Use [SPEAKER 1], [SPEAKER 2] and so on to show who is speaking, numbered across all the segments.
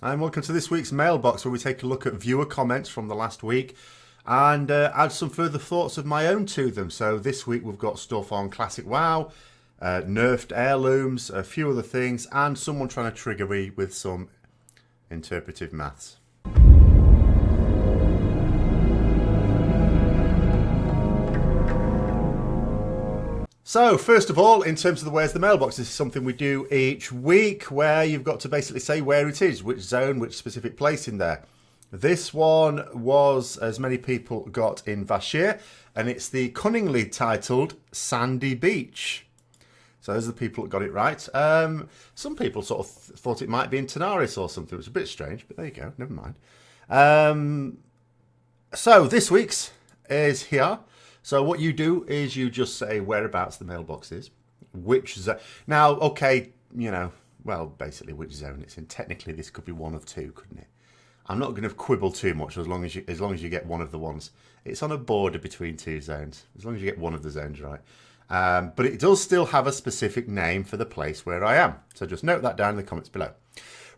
[SPEAKER 1] And welcome to this week's Mailbox, where we take a look at viewer comments from the last week and add some further thoughts of my own to them. So this week we've got stuff on Classic WoW, nerfed heirlooms, a few other things, and someone trying to trigger me with some interpretive maths. So, first of all, in terms of the Where's the Mailbox, this is something we do each week where you've got to basically say where it is, which zone, which specific place in there. This one was, as many people got in Vashir, and it's the cunningly titled Sandy Beach. So those are the people that got it right. Some people sort of thought it might be in Tanaris or something. It was a bit strange, but there you go, never mind. So this week's is here. So what you do is you just say whereabouts the mailbox is, which zone. Now, okay, well, basically which zone it's in. Technically, this could be one of two, couldn't it? I'm not going to quibble too much as long as you get one of the ones. It's on a border between two zones, as long as you get one of the zones right. But it does still have a specific name for the place where I am. So just note that down in the comments below.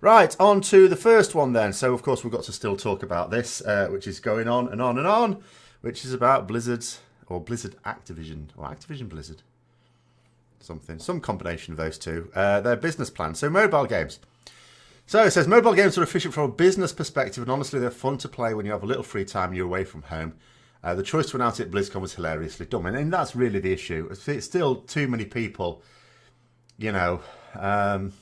[SPEAKER 1] Right, on to the first one then. So, of course, we've got to still talk about this, which is going on and on and on, which is about Blizzard's, or Blizzard Activision, or Activision Blizzard. Some combination of those two. Their business plan. So, mobile games. So, it says, mobile games are efficient from a business perspective, and honestly, they're fun to play when you have a little free time and you're away from home. The choice to announce it at BlizzCon was hilariously dumb, and that's really the issue. It's still too many people, an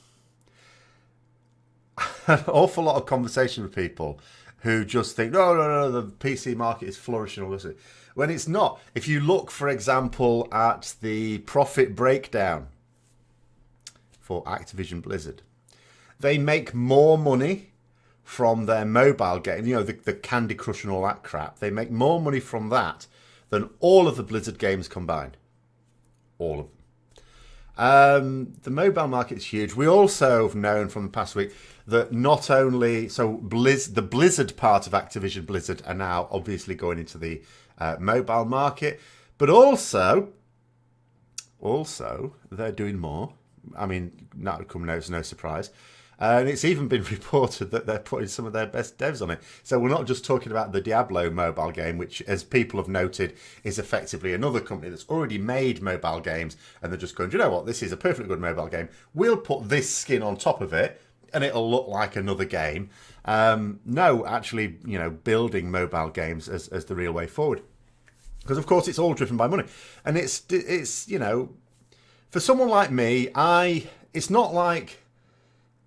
[SPEAKER 1] awful lot of conversation with people who just think, no, the PC market is flourishing, all this. When it's not. If you look, for example, at the profit breakdown for Activision Blizzard, they make more money from their mobile game, the Candy Crush and all that crap. They make more money from that than all of the Blizzard games combined. All of them. The mobile market is huge. We also have known from the past week that not only, the Blizzard part of Activision Blizzard are now obviously going into the mobile market, but also they're doing more. I mean, that would come as no surprise. And it's even been reported that they're putting some of their best devs on it. So we're not just talking about the Diablo mobile game, which, as people have noted, is effectively another company that's already made mobile games, and they're just going, do you know what, this is a perfectly good mobile game. We'll put this skin on top of it, and it'll look like another game. No, actually, building mobile games as the real way forward. Because, of course, it's all driven by money. And it's for someone like me, it's not like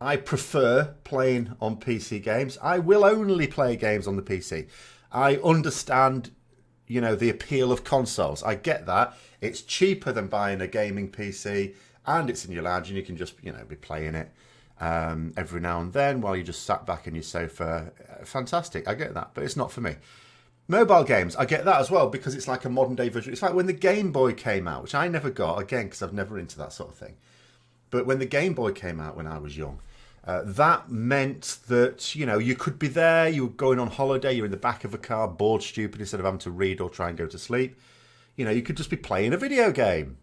[SPEAKER 1] I prefer playing on PC games. I will only play games on the PC. I understand, the appeal of consoles. I get that. It's cheaper than buying a gaming PC, and it's in your lounge, and you can just, be playing it every now and then while you just sat back in your sofa. Fantastic. I get that, but it's not for me. Mobile games, I get that as well, because it's like a modern day version. It's like when the Game Boy came out, which I never got, again, because I've never into that sort of thing. But when the Game Boy came out when I was young, that meant that, you could be there, you were going on holiday, you're in the back of a car, bored stupid, instead of having to read or try and go to sleep. You could just be playing a video game.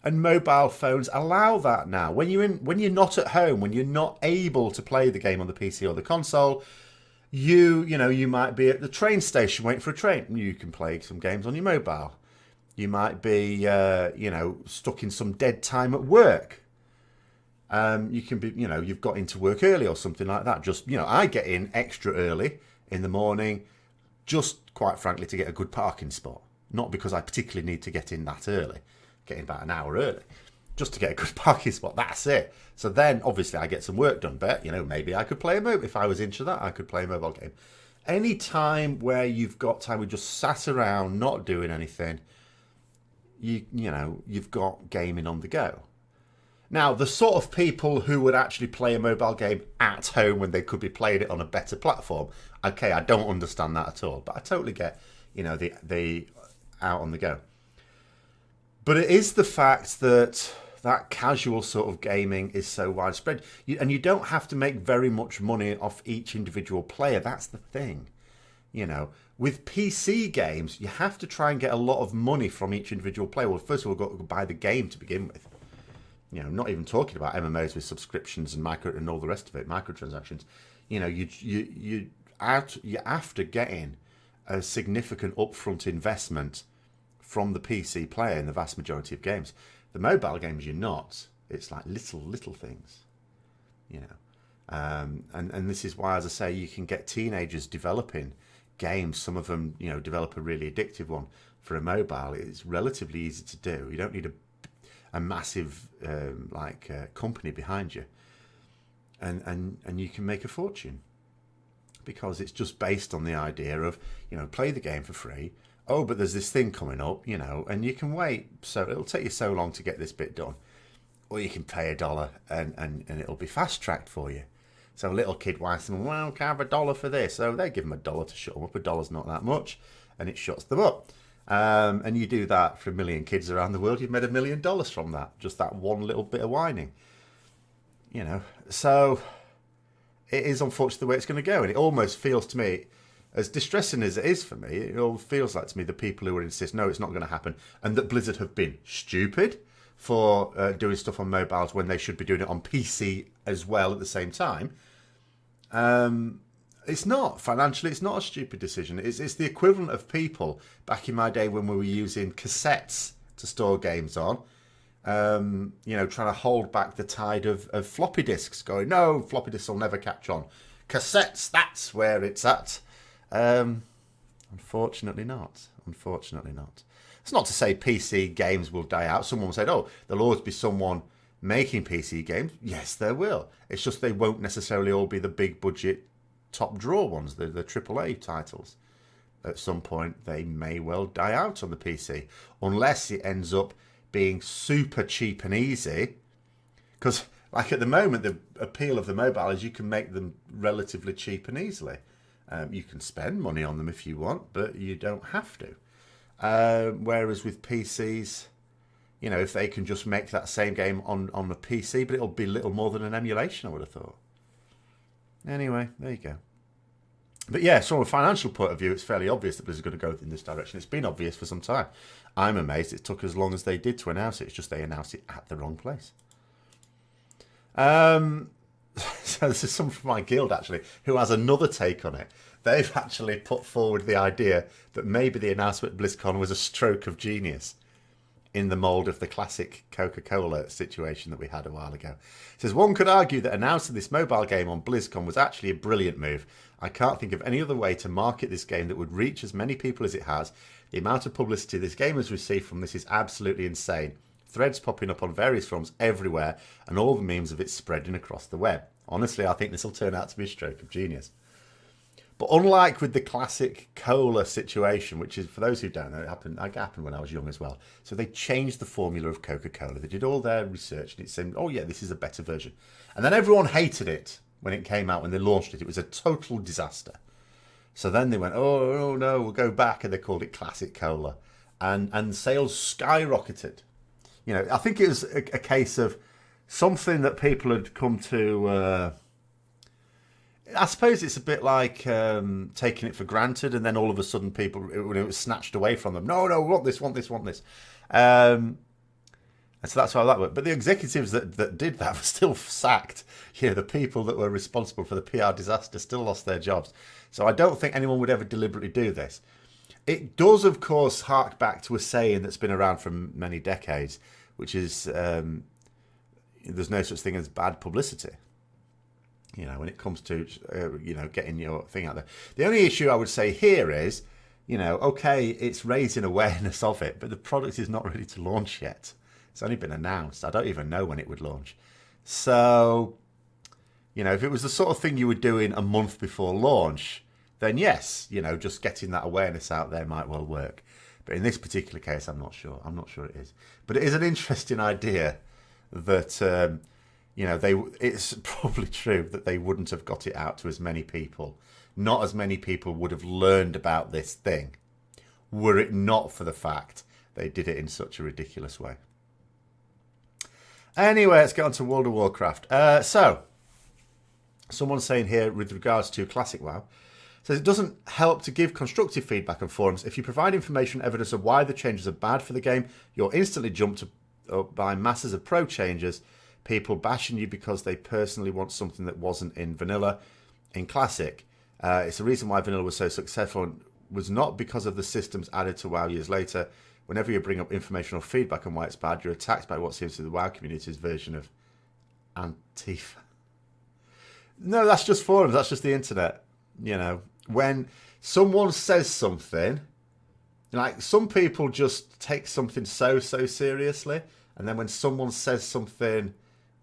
[SPEAKER 1] And mobile phones allow that now. When you're not at home, when you're not able to play the game on the PC or the console, you might be at the train station waiting for a train. You can play some games on your mobile. You might be, stuck in some dead time at work. You can be, you've got into work early or something like that. Just, I get in extra early in the morning, just quite frankly to get a good parking spot. Not because I particularly need to get in that early, get in about an hour early, just to get a good parking spot. That's it. So then, obviously, I get some work done. But, maybe I could play if I was into that, I could play a mobile game. Any time where you've got time, we just sat around not doing anything, you've got gaming on the go. Now, the sort of people who would actually play a mobile game at home when they could be playing it on a better platform, okay, I don't understand that at all. But I totally get, the out on the go. But it is the fact that casual sort of gaming is so widespread. And you don't have to make very much money off each individual player. That's the thing. With PC games, you have to try and get a lot of money from each individual player. Well, first of all, you've got to buy the game to begin with. Not even talking about MMOs with subscriptions and all the rest of it, microtransactions. you're after getting a significant upfront investment from the PC player in the vast majority of games. The mobile games, you're not. It's like little things, and this is why, as I say, you can get teenagers developing games. Some of them, develop a really addictive one for a mobile. It's relatively easy to do. You don't need a massive company behind you, and you can make a fortune because it's just based on the idea of play the game for free. Oh, but there's this thing coming up, and you can wait. So it'll take you so long to get this bit done, or you can pay $1 and it'll be fast tracked for you. So a little kid wants them, well, can I have $1 for this? So they give them $1 to shut them up. $1's not that much, and it shuts them up. And you do that for 1 million kids around the world, you've made $1 million from that. Just that one little bit of whining. So it is unfortunately the way it's going to go. And it almost feels to me, as distressing as it is for me, it all feels like to me the people who insist, no, it's not going to happen, and that Blizzard have been stupid for doing stuff on mobiles when they should be doing it on PC as well at the same time. It's not. Financially, it's not a stupid decision. It's the equivalent of people back in my day when we were using cassettes to store games on, trying to hold back the tide of floppy disks, going, no, floppy disks will never catch on. Cassettes, that's where it's at. Unfortunately not. Unfortunately not. It's not to say PC games will die out. Someone said, oh, there'll always be someone making PC games. Yes, there will. It's just they won't necessarily all be the big budget top draw ones, the AAA titles. At some point, they may well die out on the PC, unless it ends up being super cheap and easy. Because, like at the moment, the appeal of the mobile is you can make them relatively cheap and easily. You can spend money on them if you want, but you don't have to. Whereas with PCs, if they can just make that same game on the PC, but it'll be little more than an emulation, I would have thought. Anyway, there you go. But yeah, so from a financial point of view, it's fairly obvious that Blizzard's going to go in this direction. It's been obvious for some time. I'm amazed it took as long as they did to announce it. It's just they announced it at the wrong place. So this is someone from my guild, actually, who has another take on it. They've actually put forward the idea that maybe the announcement at BlizzCon was a stroke of genius in the mould of the classic Coca-Cola situation that we had a while ago. It says, one could argue that announcing this mobile game on BlizzCon was actually a brilliant move. I can't think of any other way to market this game that would reach as many people as it has. The amount of publicity this game has received from this is absolutely insane. Threads popping up on various forums everywhere, and all the memes of it spreading across the web. Honestly, I think this will turn out to be a stroke of genius. But unlike with the classic cola situation, which is, for those who don't know, it happened when I was young as well. So they changed the formula of Coca-Cola. They did all their research, and it seemed, oh yeah, this is a better version. And then everyone hated it when it came out, when they launched it. It was a total disaster. So then they went, oh no, we'll go back, and they called it Classic Cola. And sales skyrocketed. I think it was a case of something that people had come to... I suppose it's a bit like taking it for granted, and then all of a sudden people, when it was snatched away from them, no, we want this. And so that's how that worked. But the executives that did that were still sacked. The people that were responsible for the PR disaster still lost their jobs. So I don't think anyone would ever deliberately do this. It does, of course, hark back to a saying that's been around for many decades, which is there's no such thing as bad publicity. When it comes to, getting your thing out there. The only issue I would say here is, okay, it's raising awareness of it, but the product is not ready to launch yet. It's only been announced. I don't even know when it would launch. So, if it was the sort of thing you were doing a month before launch, then yes, just getting that awareness out there might well work. But in this particular case, I'm not sure. I'm not sure it is. But it is an interesting idea that... it's probably true that they wouldn't have got it out to as many people. Not as many people would have learned about this thing were it not for the fact they did it in such a ridiculous way. Anyway, let's get on to World of Warcraft. So, someone's saying here with regards to Classic WoW, says it doesn't help to give constructive feedback on forums. If you provide information evidence of why the changes are bad for the game, you're instantly jumped up by masses of pro changes. People bashing you because they personally want something that wasn't in vanilla. in Classic. It's the reason why Vanilla was so successful and was not because of the systems added to WoW years later. Whenever you bring up information or feedback on why it's bad, you're attacked by what seems to be the WoW community's version of Antifa. No, that's just forums. That's just the internet. You know, when someone says something, like some people just take something so seriously, and then when someone says something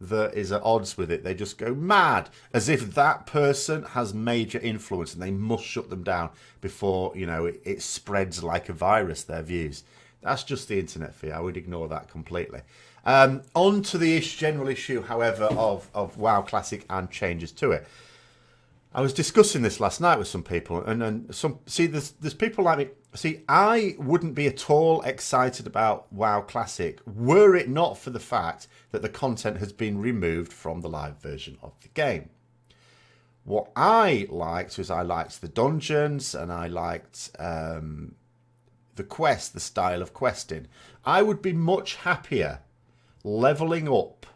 [SPEAKER 1] that is at odds with it, they just go mad, as if that person has major influence and they must shut them down before, you know, it spreads like a virus, their views. That's just the internet for you. I would ignore that completely. On to the general issue, however, of WoW Classic and changes to it. I was discussing this last night with some people, and there's people like me. See, I wouldn't be at all excited about WoW Classic were it not for the fact that the content has been removed from the live version of the game. What I liked was I liked the dungeons, and I liked the quest, the style of questing. I would be much happier leveling up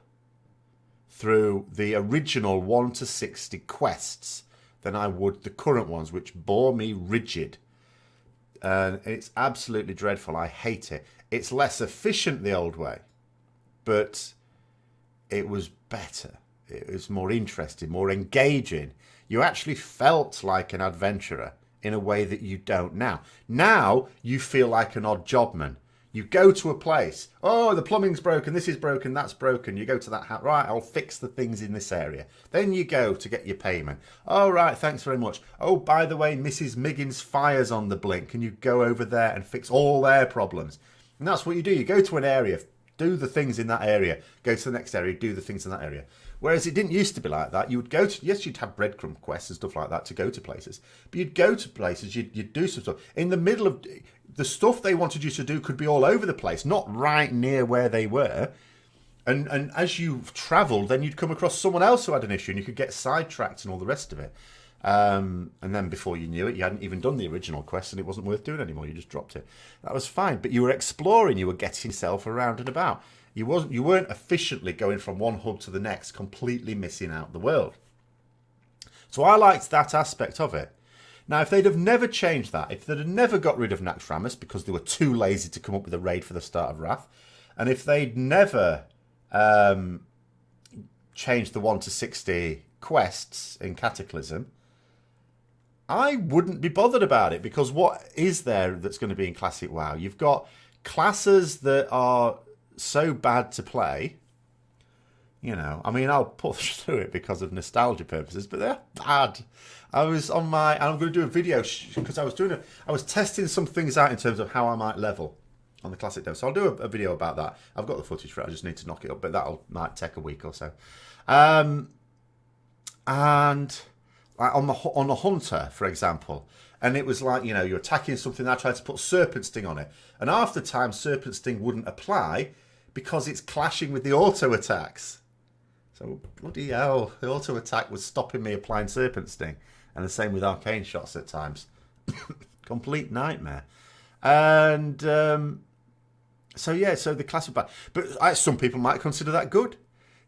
[SPEAKER 1] through the original 1 to 60 quests than I would the current ones, which bore me rigid. And it's absolutely dreadful. I hate it. It's less efficient the old way, but it was better. It was more interesting, more engaging. You actually felt like an adventurer in a way that you don't now. Now you feel like an odd jobman. You go to a place. Oh, the plumbing's broken. This is broken. That's broken. You go to that house. Right, I'll fix the things in this area. Then you go to get your payment. Oh, right, thanks very much. Oh, by the way, Mrs. Miggins' fire's on the blink. Can you go over there and fix all their problems? And that's what you do. You go to an area, do the things in that area. Go to the next area, do the things in that area. Whereas it didn't used to be like that. You would go to, yes, you'd have breadcrumb quests and stuff like that to go to places. But you'd go to places, you'd do some stuff. In the middle of the stuff they wanted you to do could be all over the place, not right near where they were. And as you travelled, then you'd come across someone else who had an issue and you could get sidetracked and all the rest of it. And then before you knew it, you hadn't even done the original quest and it wasn't worth doing anymore. You just dropped it. That was fine. But you were exploring, you were getting yourself around and about. You weren't efficiently going from one hub to the next, completely missing out the world. So I liked that aspect of it. Now, if they'd have never changed that, if they'd have never got rid of Naxxramas because they were too lazy to come up with a raid for the start of Wrath, and if they'd never changed the 1 to 60 quests in Cataclysm, I wouldn't be bothered about it, because what is there that's going to be in Classic WoW? You've got classes that are so bad to play, you know, I mean, I'll push through it because of nostalgia purposes, but they're bad. I'm going to do a video because I was testing some things out in terms of how I might level on the Classic dev. So I'll do a video about that. I've got the footage for it. I just need to knock it up, but might take a week or so. And like on the Hunter, for example, and it was like, you know, you're attacking something. I tried to put Serpent Sting on it, and half the time Serpent Sting wouldn't apply because it's clashing with the auto attacks. So bloody hell, the auto attack was stopping me applying Serpent Sting, and the same with arcane shots at times. Complete nightmare. And so the classic bad, but some people might consider that good,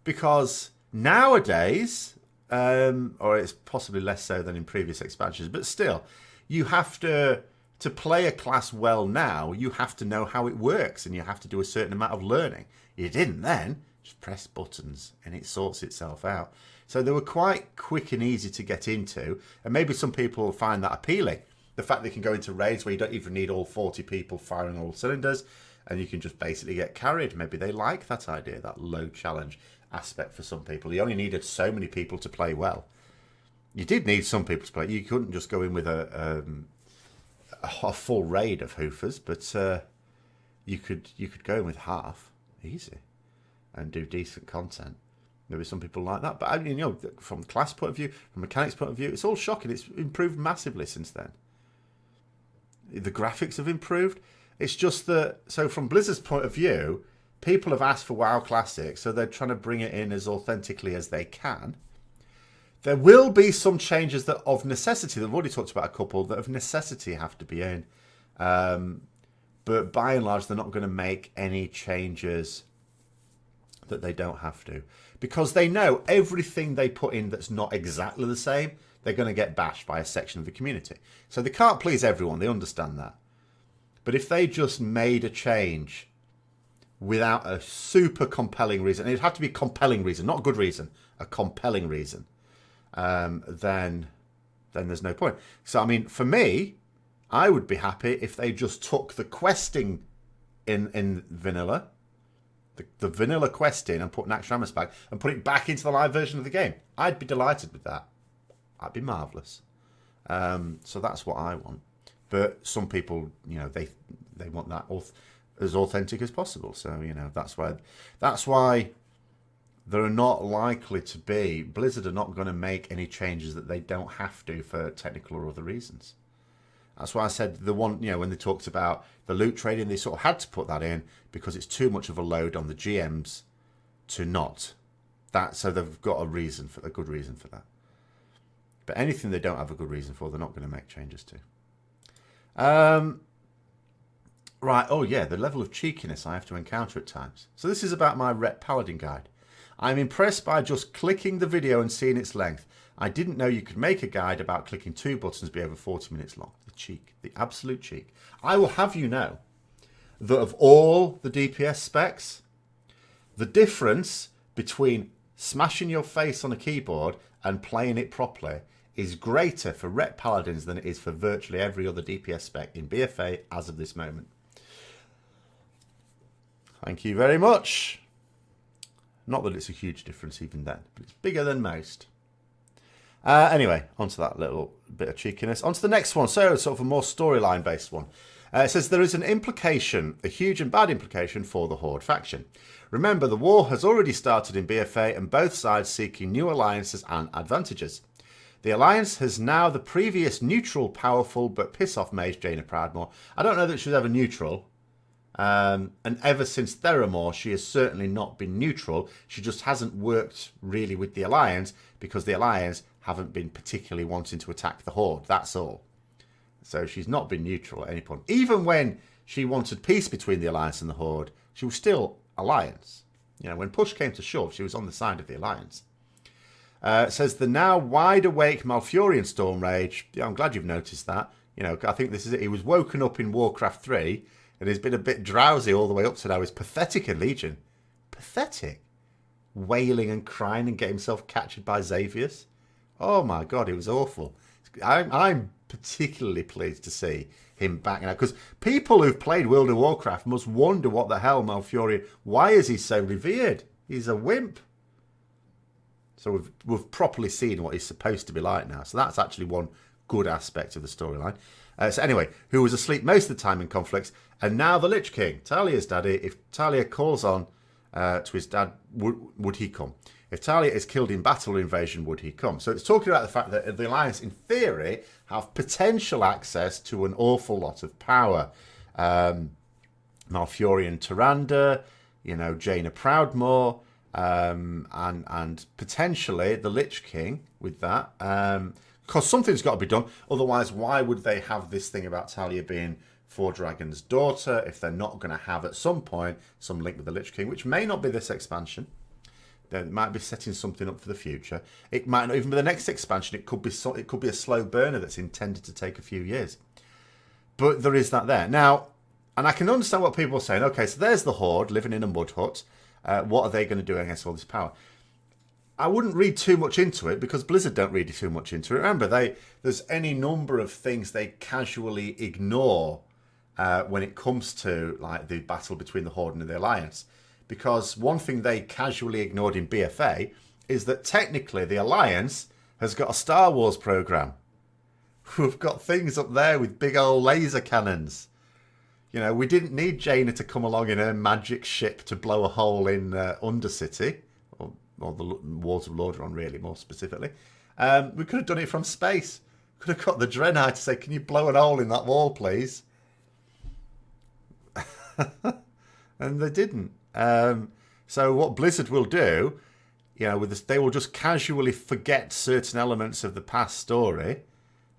[SPEAKER 1] because nowadays, or it's possibly less so than in previous expansions, but still, you have to play a class well now. You have to know how it works, and you have to do a certain amount of learning. You didn't then. Just press buttons and it sorts itself out. So they were quite quick and easy to get into, and maybe some people find that appealing. The fact they can go into raids where you don't even need all 40 people firing all cylinders, and you can just basically get carried. Maybe they like that idea, that low challenge aspect for some people. You only needed so many people to play well. You did need some people to play. You couldn't just go in with a full raid of hoofers, but you could go in with half easy and do decent content. Maybe some people like that, but I mean, you know, from class point of view, from mechanics point of view, it's all shocking. It's improved massively since then. The graphics have improved. It's just that, so from Blizzard's point of view, people have asked for WoW Classic, so they're trying to bring it in as authentically as they can. There will be some changes that of necessity. They've already talked about a couple that of necessity have to be in. But by and large, they're not going to make any changes that they don't have to, because they know everything they put in that's not exactly the same, they're going to get bashed by a section of the community. So they can't please everyone. They understand that. But if they just made a change without a super compelling reason, and it'd have to be a compelling reason, not a good reason, a compelling reason, then there's no point. So, I mean, for me, I would be happy if they just took the questing in vanilla, the vanilla questing, and put Naxxramas back and put it back into the live version of the game. I'd be delighted with that. That'd be marvellous. So that's what I want. But some people, you know, they want that as authentic as possible. So, you know, that's why there are not likely to be, Blizzard are not going to make any changes that they don't have to for technical or other reasons. That's why I said the one, you know, when they talked about the loot trading, they sort of had to put that in because it's too much of a load on the GMs to not. So they've got a good reason for that. But anything they don't have a good reason for, they're not going to make changes to. Right, oh yeah, the level of cheekiness I have to encounter at times. So this is about my Ret Paladin guide. I'm impressed by just clicking the video and seeing its length. I didn't know you could make a guide about clicking 2 buttons be over 40 minutes long. The cheek, the absolute cheek. I will have you know that of all the DPS specs, the difference between smashing your face on a keyboard and playing it properly is greater for Ret Paladins than it is for virtually every other DPS spec in BFA as of this moment. Thank you very much. Not that it's a huge difference even then, but it's bigger than most. Anyway, onto that little bit of cheekiness. Onto the next one. So, sort of a more storyline based one. It says there is an implication, a huge and bad implication for the Horde faction. Remember, the war has already started in BFA and both sides seeking new alliances and advantages. The alliance has now the previous neutral, powerful, but piss-off mage Jaina Proudmoore. I don't know that she was ever neutral. And ever since Theramore, she has certainly not been neutral. She just hasn't worked really with the alliance because the alliance haven't been particularly wanting to attack the Horde. That's all. So she's not been neutral at any point. Even when she wanted peace between the alliance and the Horde, she was still alliance. You know, when push came to shove, she was on the side of the alliance. It says the now wide awake Malfurion Storm Rage. Yeah, I'm glad you've noticed that. You know, I think this is it. He was woken up in Warcraft 3 and he's been a bit drowsy all the way up to now. He's pathetic in Legion. Pathetic. Wailing and crying and get himself captured by Xavius. Oh my God, it was awful. I'm particularly pleased to see him back now because people who've played World of Warcraft must wonder what the hell Malfurion. Why is he so revered? He's a wimp. So we've properly seen what he's supposed to be like now. So that's actually one good aspect of the storyline. So anyway, who was asleep most of the time in conflicts, and now the Lich King, Talia's daddy. If Talia calls on to his dad, would he come? If Talia is killed in battle or invasion, would he come? So it's talking about the fact that the Alliance, in theory, have potential access to an awful lot of power. Malfurion Tyrande, you know, Jaina Proudmoore, and potentially the Lich King with that. Because something's got to be done. Otherwise, why would they have this thing about Talia being Four Dragons' daughter if they're not going to have at some point some link with the Lich King, which may not be this expansion. They might be setting something up for the future. It might not even be the next expansion. It could be a slow burner that's intended to take a few years. But there is that there. Now, and I can understand what people are saying. Okay, so there's the Horde living in a mud hut. What are they going to do against all this power? I wouldn't read too much into it because Blizzard don't read too much into it. Remember, there's any number of things they casually ignore when it comes to like the battle between the Horde and the Alliance. Because one thing they casually ignored in BFA is that technically the Alliance has got a Star Wars program. We've got things up there with big old laser cannons. You know, we didn't need Jaina to come along in her magic ship to blow a hole in Undercity, or the Walls of Lordaeron, really, more specifically. We could have done it from space. Could have got the Draenei to say, can you blow a hole in that wall, please? And they didn't. So what Blizzard will do, you know, with this, they will just casually forget certain elements of the past story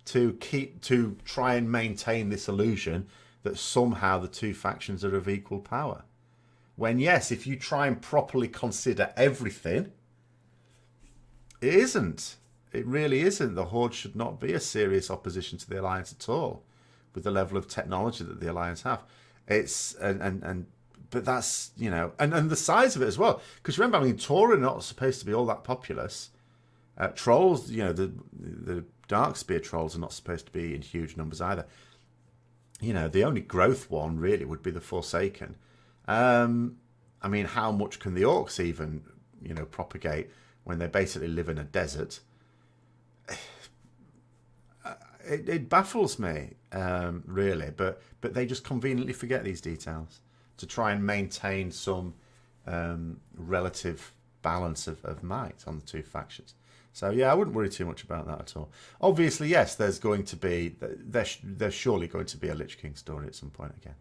[SPEAKER 1] to try and maintain this illusion that somehow the two factions are of equal power. When yes, if you try and properly consider everything, it isn't. It really isn't. The Horde should not be a serious opposition to the Alliance at all, with the level of technology that the Alliance have. It's but that's, you know, and the size of it as well. Because remember, I mean, Tor are not supposed to be all that populous. Trolls, you know, the Darkspear trolls are not supposed to be in huge numbers either. You know, the only growth one really would be the Forsaken. I mean, how much can the Orcs even, you know, propagate when they basically live in a desert? It baffles me, really, but they just conveniently forget these details to try and maintain some relative balance of might on the two factions. So yeah, I wouldn't worry too much about that at all. Obviously, yes, there's surely going to be a Lich King story at some point again.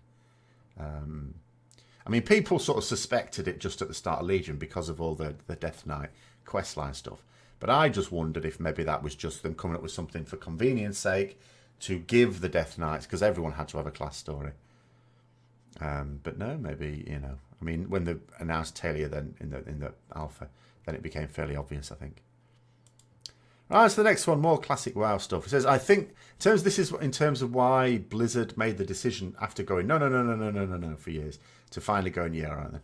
[SPEAKER 1] I mean, people sort of suspected it just at the start of Legion because of all the Death Knight questline stuff. But I just wondered if maybe that was just them coming up with something for convenience sake to give the Death Knights, because everyone had to have a class story. But no, maybe, you know, I mean, when they announced Talia then in the alpha, then it became fairly obvious, I think. Right, so the next one, more classic WoW stuff. It says, I think this is in terms of why Blizzard made the decision after going no for years to finally going, yeah, all right then.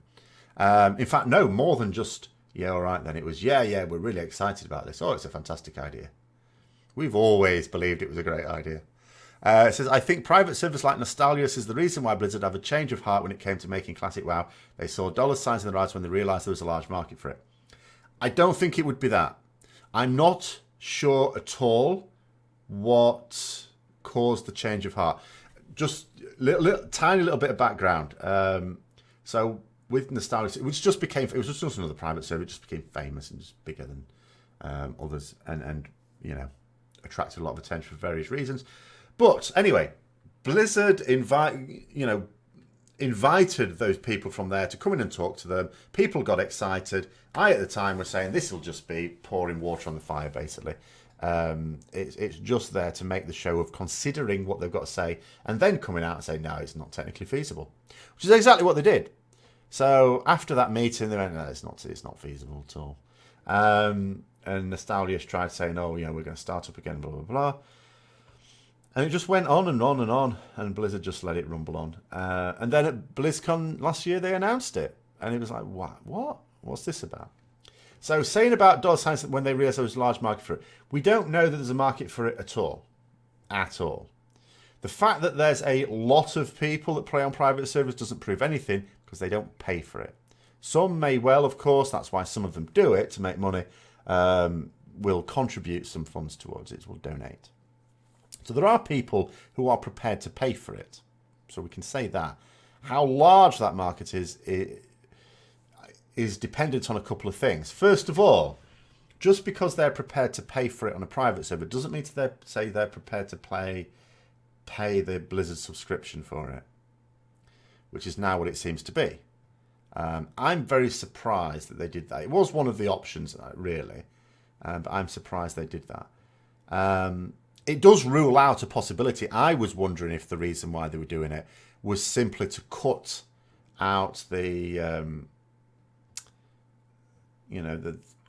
[SPEAKER 1] In fact, no, more than just yeah, all right then. It was yeah, we're really excited about this. Oh, it's a fantastic idea. We've always believed it was a great idea. It says, I think private servers like Nostalgius is the reason why Blizzard have a change of heart when it came to making classic WoW. They saw dollar signs in the rise when they realised there was a large market for it. I don't think it would be that. I'm not sure at all what caused the change of heart. Just tiny little bit of background. So with Nostalgia, it was just another private server. It just became famous and just bigger than others, and you know, attracted a lot of attention for various reasons. But anyway, Blizzard invited those people from there to come in and talk to them. People got excited. I, at the time, was saying this will just be pouring water on the fire, basically. It's just there to make the show of considering what they've got to say and then coming out and saying, no, it's not technically feasible. Which is exactly what they did. So after that meeting, they went, no, it's not feasible at all. And Nostalgius tried saying, oh, you know, we're going to start up again, blah, blah, blah. And it just went on and on and on, and Blizzard just let it rumble on. And then at BlizzCon last year, they announced it. And it was like, what? What's this about? So saying about dollar signs when they realised there was a large market for it, we don't know that there's a market for it at all. At all. The fact that there's a lot of people that play on private servers doesn't prove anything because they don't pay for it. Some may well, of course, that's why some of them do it to make money, will contribute some funds towards it, will donate. So there are people who are prepared to pay for it. So we can say that. How large that market is dependent on a couple of things. First of all, just because they're prepared to pay for it on a private server doesn't mean they're prepared to pay the Blizzard subscription for it, which is now what it seems to be. I'm very surprised that they did that. It was one of the options, really, but I'm surprised they did that. It does rule out a possibility. I was wondering if the reason why they were doing it was simply to cut out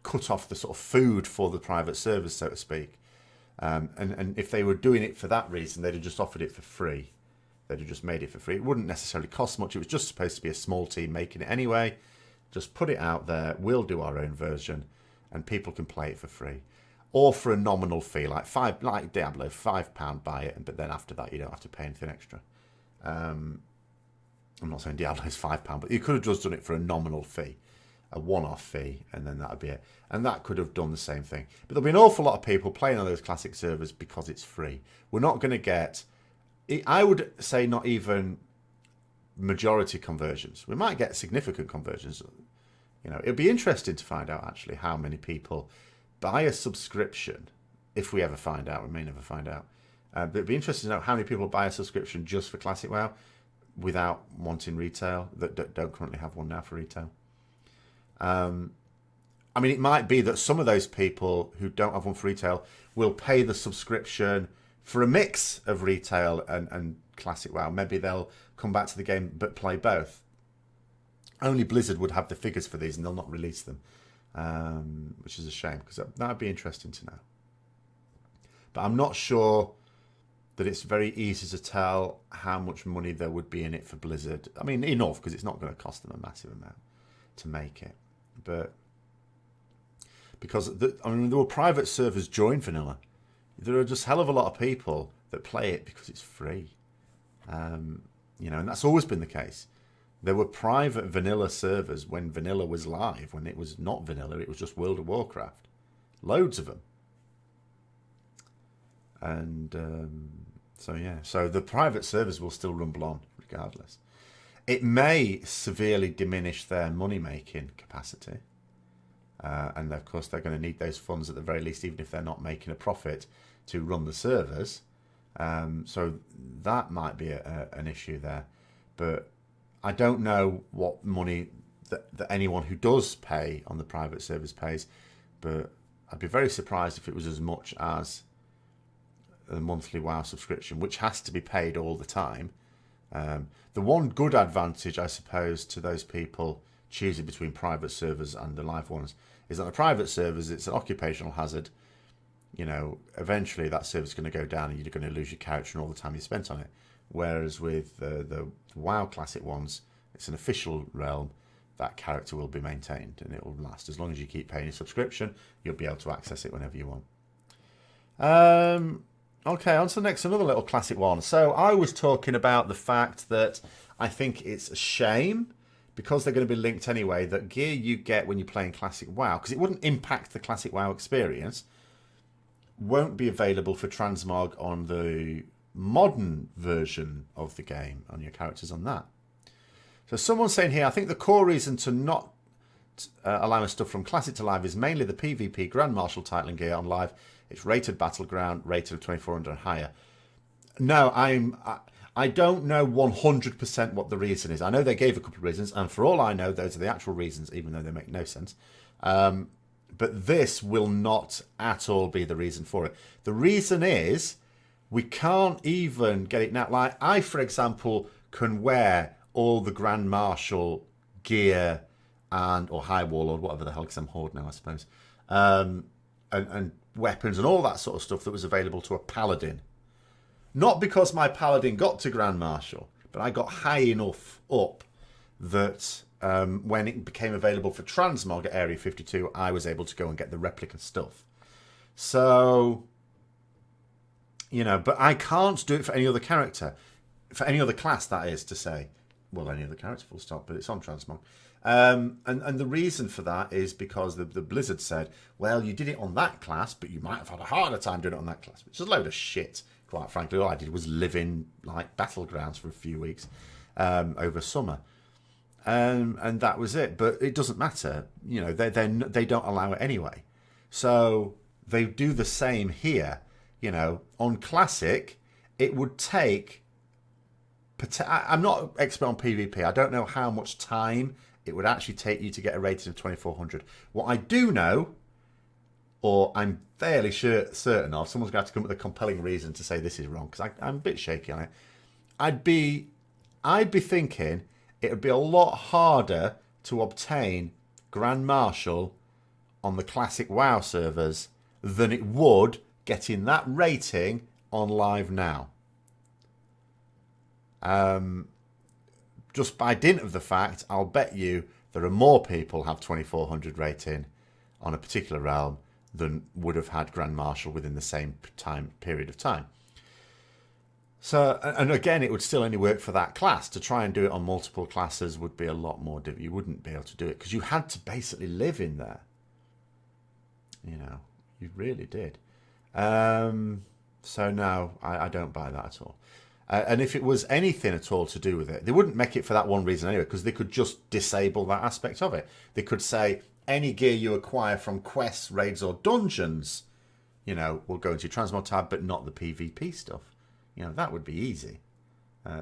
[SPEAKER 1] cut off the sort of food for the private servers, so to speak. And if they were doing it for that reason, they'd have just offered it for free. They'd have just made it for free. It wouldn't necessarily cost much. It was just supposed to be a small team making it anyway. Just put it out there. We'll do our own version, and people can play it for free. Or for a nominal fee, like Diablo, £5 buy it, but then after that you don't have to pay anything extra. I'm not saying Diablo is £5, but you could have just done it for a nominal fee, a one-off fee, and then that would be it. And that could have done the same thing. But there'll be an awful lot of people playing on those classic servers because it's free. We're not going to get, I would say, not even majority conversions. We might get significant conversions. You know, it'd be interesting to find out actually how many people buy a subscription, if we ever find out. We may never find out. But it'd be interesting to know how many people buy a subscription just for Classic WoW without wanting retail, that don't currently have one now for retail. I mean, it might be that some of those people who don't have one for retail will pay the subscription for a mix of retail and Classic WoW. Maybe they'll come back to the game but play both. Only Blizzard would have the figures for these, and they'll not release them. Which is a shame, because that would be interesting to know. But I'm not sure that it's very easy to tell how much money there would be in it for Blizzard. I mean, enough, because it's not going to cost them a massive amount to make it. But because there were private servers join vanilla. There are just a hell of a lot of people that play it because it's free. And that's always been the case. There were private vanilla servers when vanilla was live, when it was not vanilla, it was just World of Warcraft. Loads of them. And so the private servers will still rumble on regardless. It may severely diminish their money-making capacity. And of course, they're going to need those funds at the very least, even if they're not making a profit, to run the servers. So that might be an issue there. But I don't know what money that anyone who does pay on the private servers pays. But I'd be very surprised if it was as much as a monthly WoW subscription, which has to be paid all the time. The one good advantage, I suppose, to those people choosing between private servers and the live ones is that the private servers, it's an occupational hazard. Eventually that server's going to go down and you're going to lose your character and all the time you spent on it. Whereas with the WoW Classic ones, it's an official realm. That character will be maintained and it will last. As long as you keep paying your subscription, you'll be able to access it whenever you want. Okay, on to the next, another little classic one. So I was talking about the fact that I think it's a shame, because they're going to be linked anyway, that gear you get when you're playing Classic WoW, because it wouldn't impact the Classic WoW experience, won't be available for transmog on the modern version of the game, on your characters on that. So someone's saying here, I think the core reason to not allowing stuff from Classic to Live is mainly the PvP Grand Marshal title and gear on Live. It's rated Battleground, rated of 2400 and higher. No, I don't know 100% what the reason is. I know they gave a couple of reasons, and for all I know, those are the actual reasons, even though they make no sense. But this will not at all be the reason for it. The reason is we can't even get it now. Like I, for example, can wear all the Grand Marshal gear or High Warlord, whatever the hell, because I'm Horde now, I suppose, and weapons and all that sort of stuff that was available to a Paladin. Not because my Paladin got to Grand Marshal, but I got high enough up that when it became available for transmog at Area 52, I was able to go and get the replica stuff. So, but I can't do it for any other character. For any other class, that is to say. Well, any other character, full stop, but it's on transmog. And the reason for that is because the Blizzard said, well, you did it on that class, but you might have had a harder time doing it on that class, which is a load of shit, quite frankly. All I did was live in like battlegrounds for a few weeks over summer. And that was it. But it doesn't matter. They don't allow it anyway. So they do the same here. On Classic, it would take... I'm not expert on PvP. I don't know how much time it would actually take you to get a rating of 2400. What I do know, or I'm fairly certain of, someone's going to have to come up with a compelling reason to say this is wrong, because I'm a bit shaky on it. I'd be thinking it would be a lot harder to obtain Grand Marshal on the Classic WoW servers than it would getting that rating on Live now. Just by dint of the fact, I'll bet you there are more people have 2400 rating on a particular realm than would have had Grand Marshal within the same period of time. So, and again, it would still only work for that class. To try and do it on multiple classes would be a lot more difficult. You wouldn't be able to do it because you had to basically live in there. You really did. So no, I don't buy that at all. And if it was anything at all to do with it, they wouldn't make it for that one reason anyway, because they could just disable that aspect of it. They could say, any gear you acquire from quests, raids, or dungeons, will go into your transmog tab, but not the PvP stuff. That would be easy.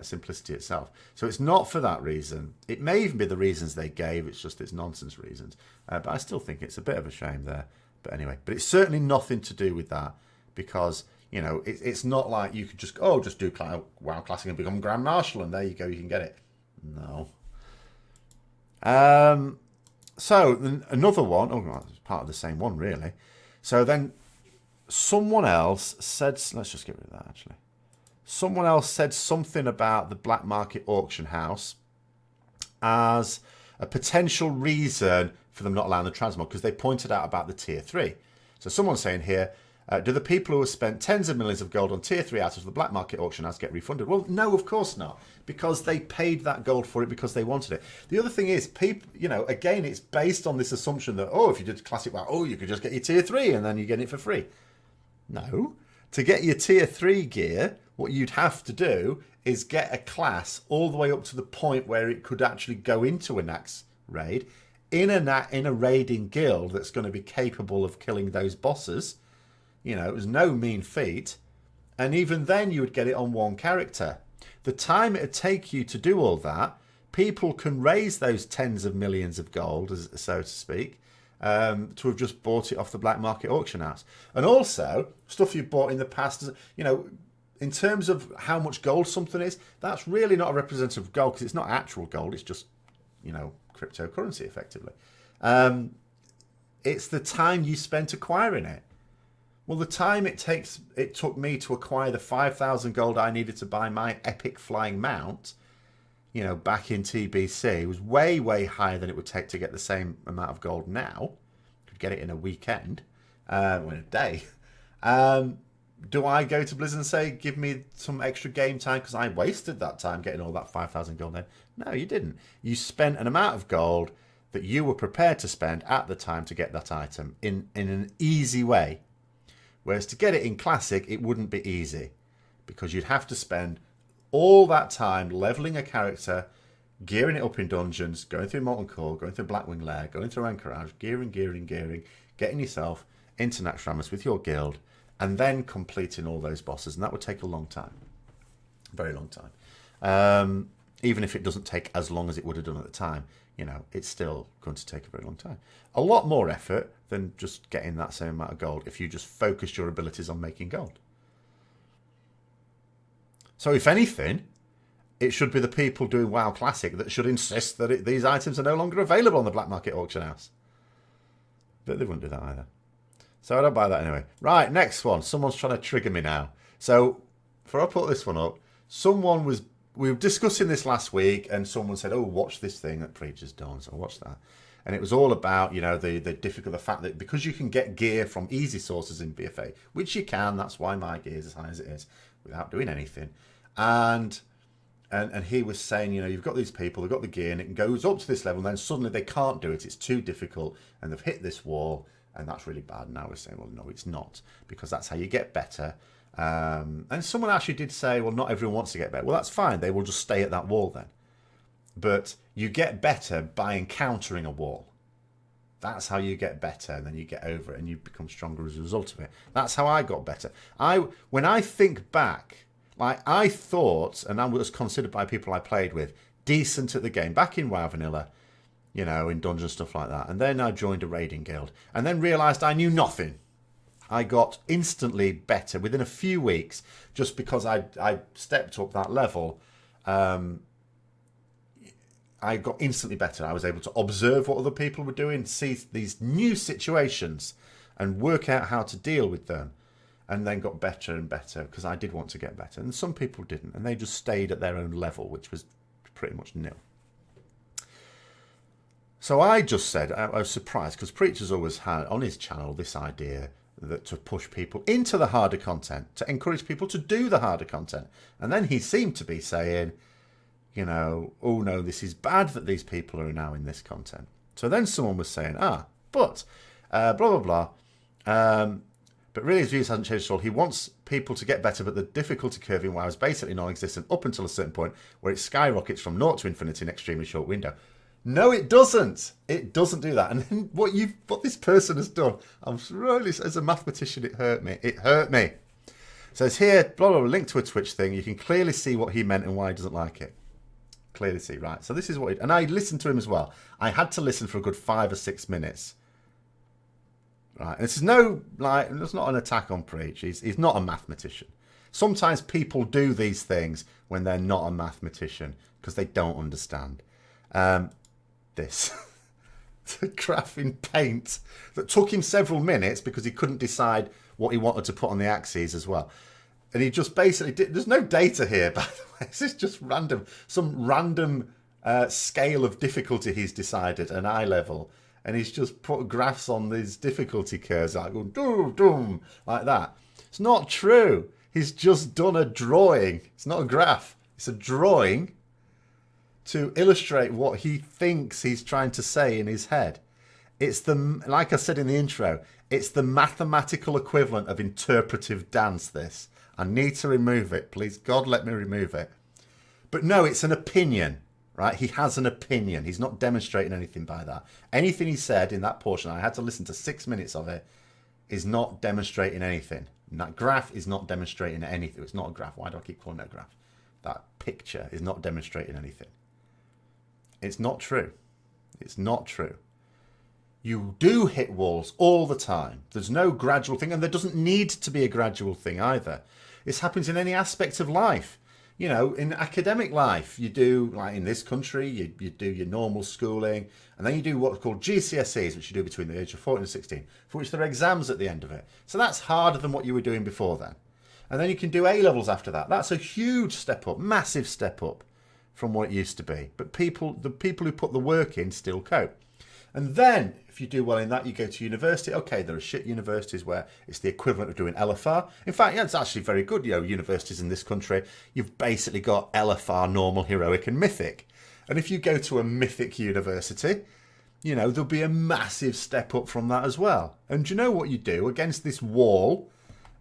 [SPEAKER 1] Simplicity itself. So it's not for that reason. It may even be the reasons they gave, it's just it's nonsense reasons. But I still think it's a bit of a shame there. But anyway, but it's certainly nothing to do with that, because... it's not like you could just do WoW Classic and become Grand Marshal, and there you go, you can get it. No. So another one, it's part of the same one really. So then someone else said, let's just get rid of that actually. Someone else said something about the black market auction house as a potential reason for them not allowing the transmog, because they pointed out about the tier 3. So someone's saying here, do the people who have spent tens of millions of gold on tier 3 items of the black market auction house get refunded? Well, no, of course not, because they paid that gold for it because they wanted it. The other thing is, people, you know, again, it's based on this assumption that, oh, if you did classic WoW, oh, you could just get your tier 3 and then you get it for free. No. To get your tier 3 gear, what you'd have to do is get a class all the way up to the point where it could actually go into a Nax raid in a raiding guild that's going to be capable of killing those bosses. You know, it was no mean feat. And even then you would get it on one character. The time it'd take you to do all that, people can raise those tens of millions of gold, so to speak, to have just bought it off the black market auction house. And also, stuff you've bought in the past, you know, in terms of how much gold something is, that's really not a representative of gold, because it's not actual gold, it's just, you know, cryptocurrency effectively. It's the time you spent acquiring it. Well, the time it took me to acquire the 5,000 gold I needed to buy my epic flying mount, you know, back in TBC, was way, way higher than it would take to get the same amount of gold now. Could get it in a weekend, or in a day. Do I go to Blizzard and say, give me some extra game time because I wasted that time getting all that 5,000 gold in? No, you didn't. You spent an amount of gold that you were prepared to spend at the time to get that item in an easy way. Whereas to get it in Classic, it wouldn't be easy, because you'd have to spend all that time leveling a character, gearing it up in dungeons, going through Molten Core, going through Blackwing Lair, going through Anchorage, gearing, getting yourself into Naxxramas with your guild, and then completing all those bosses. And that would take a long time. A very long time. Even if it doesn't take as long as it would have done at the time, you know, it's still going to take a very long time. A lot more effort than just getting that same amount of gold if you just focused your abilities on making gold. So if anything, it should be the people doing WoW Classic that should insist that these items are no longer available on the black market auction house. But they wouldn't do that either. So I don't buy that anyway. Right, next one. Someone's trying to trigger me now. So before I put this one up, we were discussing this last week, and someone said, oh, watch this thing that Preacher's done. So I watched that. And it was all about, you know, the fact that because you can get gear from easy sources in BFA, which you can, that's why my gear is as high as it is, without doing anything. And he was saying, you know, you've got these people, they've got the gear, and it goes up to this level, and then suddenly they can't do it. It's too difficult, and they've hit this wall, and that's really bad. And I was saying, well, no, it's not, because that's how you get better. And someone actually did say, well, not everyone wants to get better. Well, that's fine. They will just stay at that wall then. But you get better by encountering a wall. That's how you get better, and then you get over it, and you become stronger as a result of it. That's how I got better. When I think back, like, I thought, and I was considered by people I played with, decent at the game, back in WoW Vanilla, you know, in dungeon stuff like that. And then I joined a raiding guild, and then realised I knew nothing. I got instantly better within a few weeks, just because I stepped up that level. I got instantly better. I was able to observe what other people were doing, see these new situations, and work out how to deal with them. And then got better and better, because I did want to get better. And some people didn't, and they just stayed at their own level, which was pretty much nil. So I just said, I was surprised, because Preacher's always had on his channel this idea that to push people into the harder content, to encourage people to do the harder content. And then he seemed to be saying, you know, oh no, this is bad that these people are now in this content. So then someone was saying, but blah, blah, blah. But really his views hasn't changed at all. He wants people to get better, but the difficulty curve in WoW is basically non-existent up until a certain point where it skyrockets from 0 to infinity in an extremely short window. No, it doesn't. It doesn't do that. And then what this person has done, I'm really, as a mathematician, it hurt me. It hurt me. So it's here, blah, blah, blah, link to a Twitch thing. You can clearly see what he meant and why he doesn't like it. Clearly see, right. So this is what and I listened to him as well. I had to listen for a good 5 or 6 minutes. Right. And this is it's not an attack on Preach. He's not a mathematician. Sometimes people do these things when they're not a mathematician because they don't understand. This. The graph in Paint that took him several minutes because he couldn't decide what he wanted to put on the axes as well. And he just basically did. There's no data here, by the way. This is just random, some random scale of difficulty he's decided, an eye level. And he's just put graphs on these difficulty curves, like, doom, doom, like that. It's not true. He's just done a drawing. It's not a graph. It's a drawing to illustrate what he thinks he's trying to say in his head. It's the, like I said in the intro, it's the mathematical equivalent of interpretive dance, this. I need to remove it. Please, God, let me remove it. But no, it's an opinion, right? He has an opinion. He's not demonstrating anything by that. Anything he said in that portion, I had to listen to 6 minutes of it, is not demonstrating anything. And that graph is not demonstrating anything. It's not a graph. Why do I keep calling it a graph? That picture is not demonstrating anything. It's not true. It's not true. You do hit walls all the time. There's no gradual thing, and there doesn't need to be a gradual thing either. This happens in any aspect of life. You know, in academic life, you do, like in this country, you do your normal schooling, and then you do what's called GCSEs, which you do between the age of 14 and 16, for which there are exams at the end of it. So that's harder than what you were doing before then. And then you can do A-levels after that. That's a huge step up, massive step up from what it used to be. But the people who put the work in still cope. And then, if you do well in that, you go to university. Okay, there are shit universities where it's the equivalent of doing LFR. In fact, yeah, it's actually very good. You know, universities in this country, you've basically got LFR, normal, heroic, and mythic. And if you go to a mythic university, you know, there'll be a massive step up from that as well. And do you know what you do against this wall?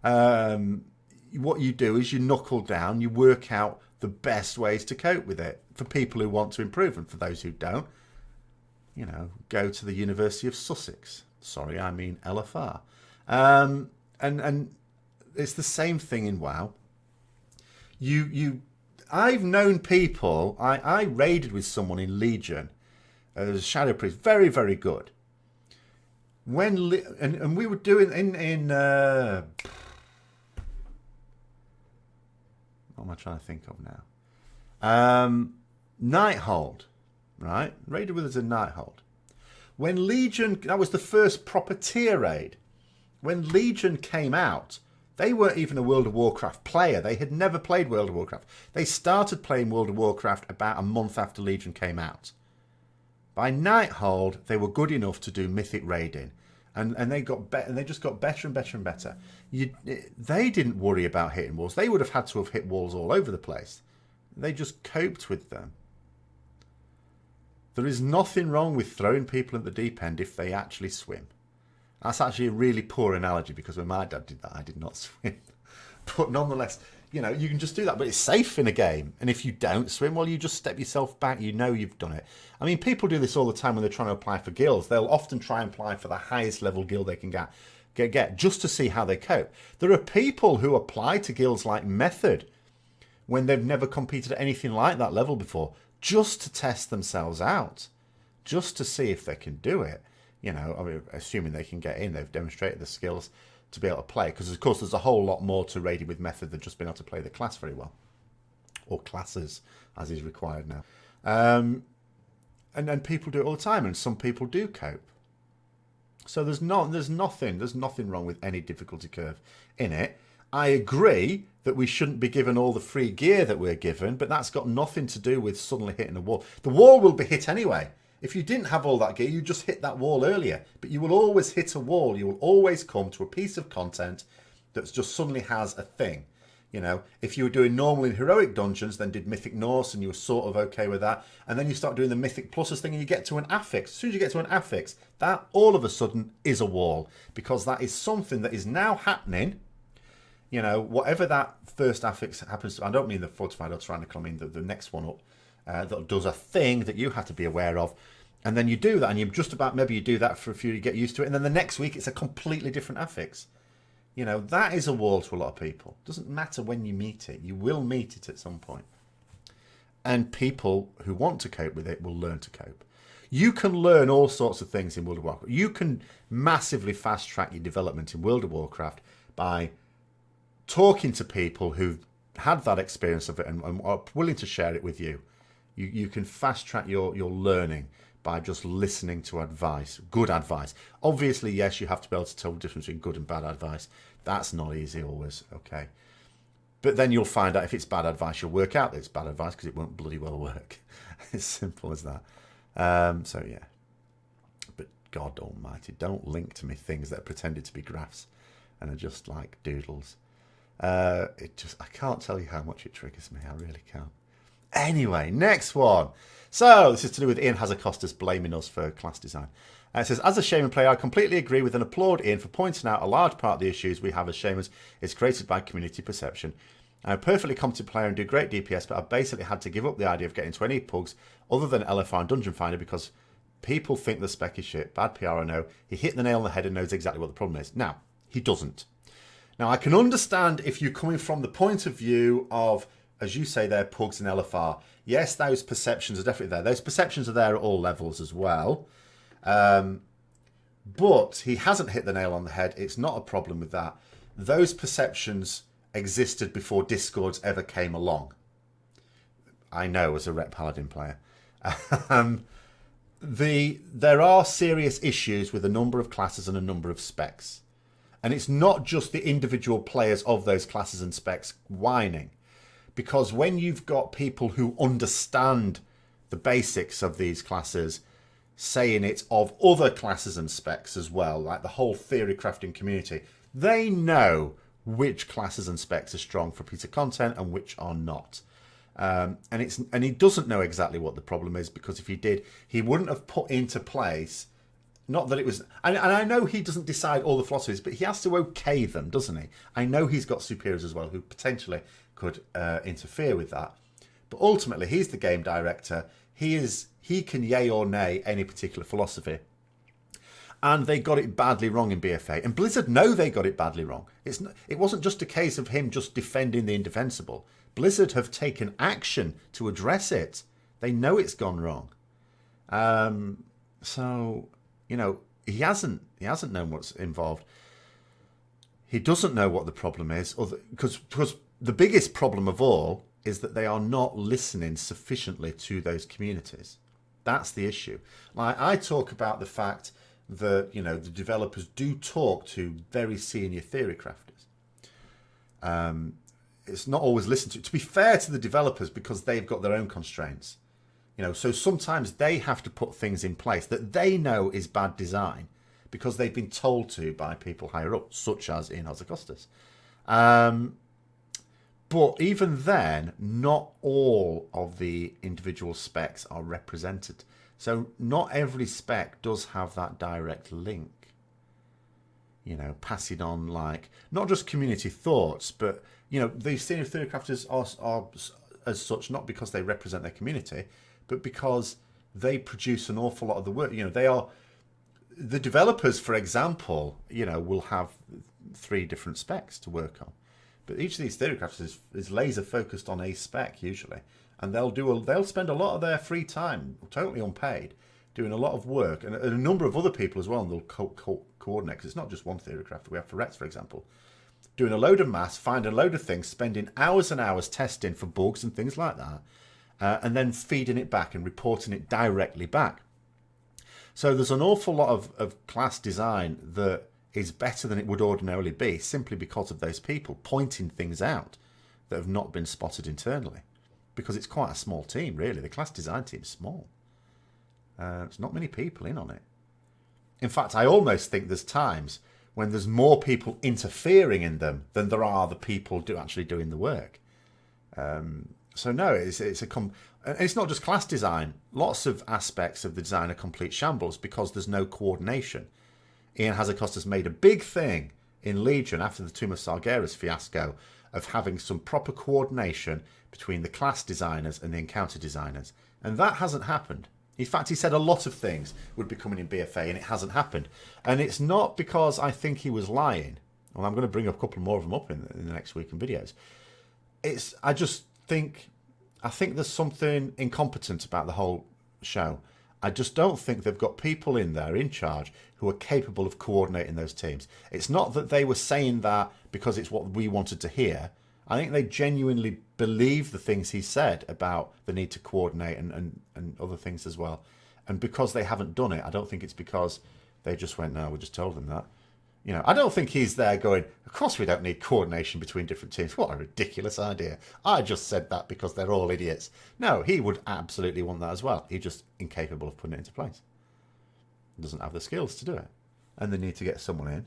[SPEAKER 1] What you do is you knuckle down, you work out the best ways to cope with it for people who want to improve, and for those who don't, you know, go to the University of Sussex. Sorry, I mean LFR. And it's the same thing in WoW. I've known people. I raided with someone in Legion as a Shadow Priest, very, very good. And we were doing in what am I trying to think of now? Nighthold. Right? Raided with us in Nighthold. When Legion, that was the first proper tier raid. When Legion came out, they weren't even a World of Warcraft player. They had never played World of Warcraft. They started playing World of Warcraft about a month after Legion came out. By Nighthold, they were good enough to do mythic raiding. And they got better, and they just got better and better and better. They didn't worry about hitting walls. They would have had to have hit walls all over the place. They just coped with them. There is nothing wrong with throwing people at the deep end if they actually swim. That's actually a really poor analogy, because when my dad did that, I did not swim. But nonetheless, you know, you can just do that. But it's safe in a game. And if you don't swim, well, you just step yourself back. You know you've done it. I mean, people do this all the time when they're trying to apply for guilds. They'll often try and apply for the highest level guild they can get just to see how they cope. There are people who apply to guilds like Method when they've never competed at anything like that level before, just to test themselves out, just to see if they can do it. You know, I mean, assuming they can get in, they've demonstrated the skills to be able to play. Because, of course, there's a whole lot more to raiding with Method than just being able to play the class very well. Or classes, as is required now. And people do it all the time, and some people do cope. So there's nothing wrong with any difficulty curve in it. I agree that we shouldn't be given all the free gear that we're given, but that's got nothing to do with suddenly hitting a wall. The wall will be hit anyway. If you didn't have all that gear, you just hit that wall earlier. But you will always hit a wall. You will always come to a piece of content that just suddenly has a thing. You know, if you were doing normal and heroic dungeons, then did Mythic Norse, and you were sort of okay with that, and then you start doing the Mythic Pluses thing, and you get to an affix. As soon as you get to an affix, that all of a sudden is a wall, because that is something that is now happening. You know, whatever that first affix happens to, I don't mean the fortified or tyrannical, I mean the next one up, that does a thing that you have to be aware of. And then you do that, and you just about, maybe you do that for a few, you get used to it, and then the next week it's a completely different affix. You know, that is a wall to a lot of people. It doesn't matter when you meet it. You will meet it at some point. And people who want to cope with it will learn to cope. You can learn all sorts of things in World of Warcraft. You can massively fast track your development in World of Warcraft by talking to people who've had that experience of it and are willing to share it with you. You can fast track your learning by just listening to advice, good advice. Obviously, yes, you have to be able to tell the difference between good and bad advice. That's not easy always, okay? But then you'll find out if it's bad advice, you'll work out that it's bad advice because it won't bloody well work. It's simple as that. So, yeah. But God almighty, don't link to me things that are pretended to be graphs and are just like doodles. I can't tell you how much it triggers me. I really can't. Anyway, next one. So, this is to do with Ian Hazacostas blaming us for class design. It says, as a shaman player, I completely agree with and applaud Ian for pointing out a large part of the issues we have as shamans is created by community perception. I'm a perfectly competent player and do great DPS, but I've basically had to give up the idea of getting to any pugs other than LFR and Dungeon Finder because people think the spec is shit. Bad PR, I know. He hit the nail on the head and knows exactly what the problem is. Now, he doesn't. Now, I can understand if you're coming from the point of view of, as you say, they're pugs and LFR. Yes, those perceptions are definitely there. Those perceptions are there at all levels as well. But he hasn't hit the nail on the head. It's not a problem with that. Those perceptions existed before Discords ever came along. I know as a Rep Paladin player. There are serious issues with a number of classes and a number of specs. And it's not just the individual players of those classes and specs whining. Because when you've got people who understand the basics of these classes saying it of other classes and specs as well, like the whole theory crafting community, they know which classes and specs are strong for a piece of content and which are not. And he doesn't know exactly what the problem is, because if he did, he wouldn't have put into place, not that it was, and I know he doesn't decide all the philosophies, but he has to okay them, doesn't he? I know he's got superiors as well who potentially could interfere with that. But ultimately, he's the game director. He can yay or nay any particular philosophy. And they got it badly wrong in BFA. And Blizzard know they got it badly wrong. It wasn't just a case of him just defending the indefensible. Blizzard have taken action to address it. They know it's gone wrong. So, you know, he hasn't known what's involved. He doesn't know what the problem is, because the biggest problem of all is that they are not listening sufficiently to those communities. That's the issue. Like, I talk about the fact that, you know, the developers do talk to very senior theory crafters. It's not always listened to be fair to the developers, because they've got their own constraints. You know, so sometimes they have to put things in place that they know is bad design because they've been told to by people higher up, such as Ian Hazacostas. But even then, not all of the individual specs are represented. So not every spec does have that direct link. You know, passing on, like, not just community thoughts, but, you know, these senior theory crafters are as such, not because they represent their community, but because they produce an awful lot of the work. You know, they are, the developers, for example, you know, will have 3 different specs to work on. But each of these theory crafters is laser focused on a spec usually, and they'll spend a lot of their free time, totally unpaid, doing a lot of work, and a number of other people as well. And they'll coordinate, because it's not just one theory crafter. We have Ferrets, for example, doing a load of maths, finding a load of things, spending hours and hours testing for bugs and things like that, and then feeding it back and reporting it directly back. So there's an awful lot of class design that is better than it would ordinarily be, simply because of those people pointing things out that have not been spotted internally. Because it's quite a small team, really. The class design team is small. There's not many people in on it. In fact, I almost think there's times when there's more people interfering in them than there are the people actually doing the work. So no, it's not just class design. Lots of aspects of the design are complete shambles because there's no coordination. Ian Hazacostas made a big thing in Legion after the Tomb of Sargeras fiasco of having some proper coordination between the class designers and the encounter designers. And that hasn't happened. In fact, he said a lot of things would be coming in BFA, and it hasn't happened. And it's not because I think he was lying. Well, I'm going to bring up a couple more of them up in the next week in videos. I think there's something incompetent about the whole show. I just don't think they've got people in there in charge who are capable of coordinating those teams. It's not that they were saying that because it's what we wanted to hear. I think they genuinely believe the things he said about the need to coordinate and other things as well. And because they haven't done it, I don't think it's because they just went, no, we just told them that. You know, I don't think he's there going, of course we don't need coordination between different teams. What a ridiculous idea. I just said that because they're all idiots. No, he would absolutely want that as well. He's just incapable of putting it into place. He doesn't have the skills to do it. And they need to get someone in.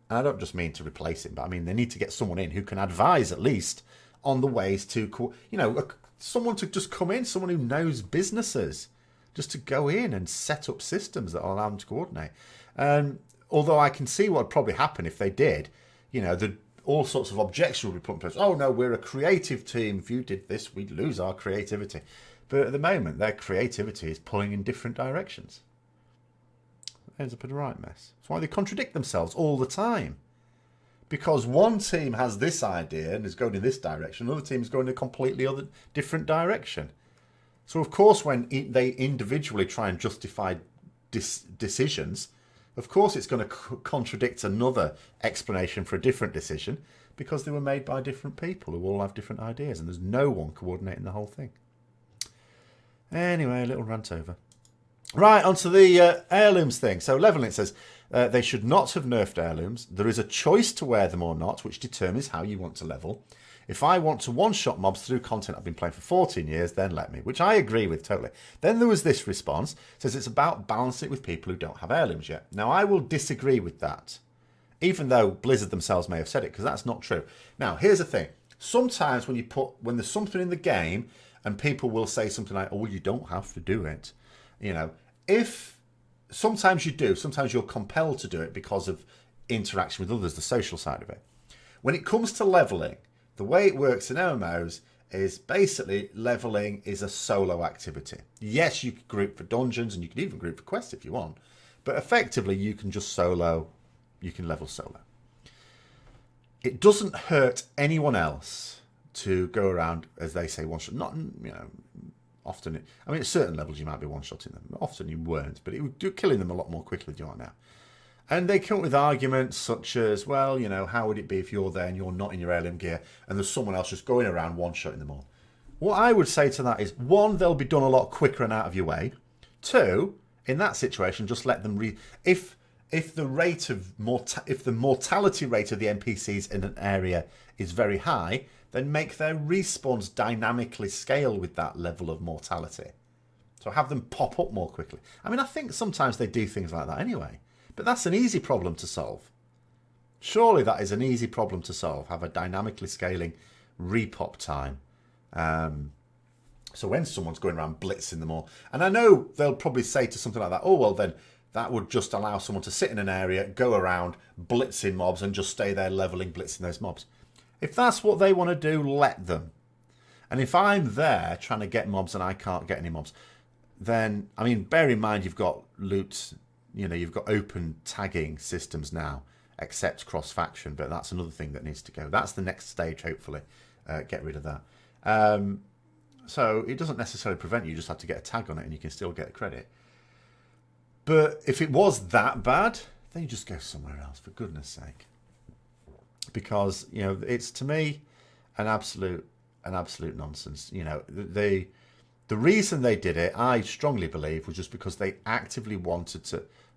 [SPEAKER 1] And I don't just mean to replace him, but I mean they need to get someone in who can advise at least on the ways to, you know, someone to just come in, someone who knows businesses, just to go in and set up systems that allow them to coordinate. Although I can see what would probably happen if they did, you know, all sorts of objections would be put in place. Oh no, we're a creative team. If you did this, we'd lose our creativity. But at the moment, their creativity is pulling in different directions. It ends up in a right mess. That's why they contradict themselves all the time. Because one team has this idea and is going in this direction, another team is going in a completely different direction. So of course, when they individually try and justify decisions, of course it's going to contradict another explanation for a different decision because they were made by different people who all have different ideas, and there's no one coordinating the whole thing. Anyway, a little rant over. Right, onto the heirlooms thing. So leveling, it says, they should not have nerfed heirlooms. There is a choice to wear them or not, which determines how you want to level. If I want to one-shot mobs through content I've been playing for 14 years, then let me, which I agree with totally. Then there was this response, says it's about balancing it with people who don't have heirlooms yet. Now, I will disagree with that, even though Blizzard themselves may have said it, because that's not true. Now, here's the thing. Sometimes when there's something in the game and people will say something like, oh, well, you don't have to do it, you know, if sometimes you do, sometimes you're compelled to do it because of interaction with others, the social side of it. When it comes to leveling, the way it works in MMOs is basically leveling is a solo activity. Yes, you can group for dungeons and you can even group for quests if you want, but effectively you can just you can level solo. It doesn't hurt anyone else to go around, as they say, one shot. Not, you know, often, at certain levels you might be one-shotting them. Often you weren't, but it would do killing them a lot more quickly than you are now. And they come up with arguments such as, well, you know, how would it be if you're there and you're not in your heirloom gear and there's someone else just going around one-shotting them all? What I would say to that is, one, they'll be done a lot quicker and out of your way. Two, in that situation, just let them if the rate of if the mortality rate of the NPCs in an area is very high, then make their respawns dynamically scale with that level of mortality. So have them pop up more quickly. I think sometimes they do things like that anyway. But that's an easy problem to solve. Surely that is an easy problem to solve. Have a dynamically scaling repop time. So when someone's going around blitzing them all. And I know they'll probably say to something like that, oh, well, then that would just allow someone to sit in an area, go around, blitzing mobs, and just stay there leveling, blitzing those mobs. If that's what they want to do, let them. And if I'm there trying to get mobs and I can't get any mobs, then, bear in mind you've got loot, you know, you've got open tagging systems now, except cross-faction, but that's another thing that needs to go. That's the next stage, hopefully. Get rid of that. So it doesn't necessarily prevent you just have to get a tag on it and you can still get credit. But if it was that bad, then you just go somewhere else, for goodness sake. Because, you know, it's, to me, an absolute nonsense. You know, the reason they did it, I strongly believe, was just because they actively wanted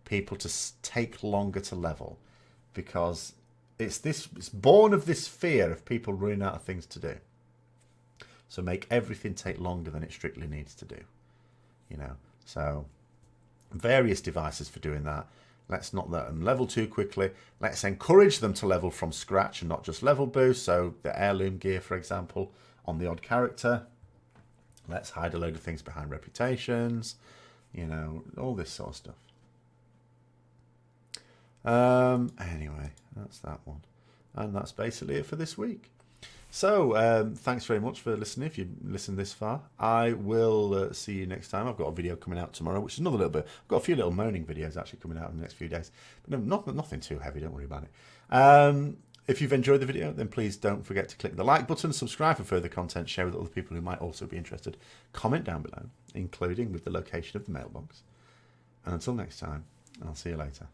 [SPEAKER 1] people to take longer to level, because it's born of this fear of people running out of things to do. So make everything take longer than it strictly needs to do. You know, so various devices for doing that. Let's not let them level too quickly. Let's encourage them to level from scratch and not just level boost. So the heirloom gear, for example, on the odd character. Let's hide a load of things behind reputations. You know, all this sort of stuff. Anyway, that's that one. And that's basically it for this week. So, thanks very much for listening, if you listened this far. I will see you next time. I've got a video coming out tomorrow, which is another little bit. I've got a few little moaning videos actually coming out in the next few days. But nothing too heavy, don't worry about it. If you've enjoyed the video, then please don't forget to click the like button, subscribe for further content, share with other people who might also be interested. Comment down below, including with the location of the mailbox. And until next time, I'll see you later.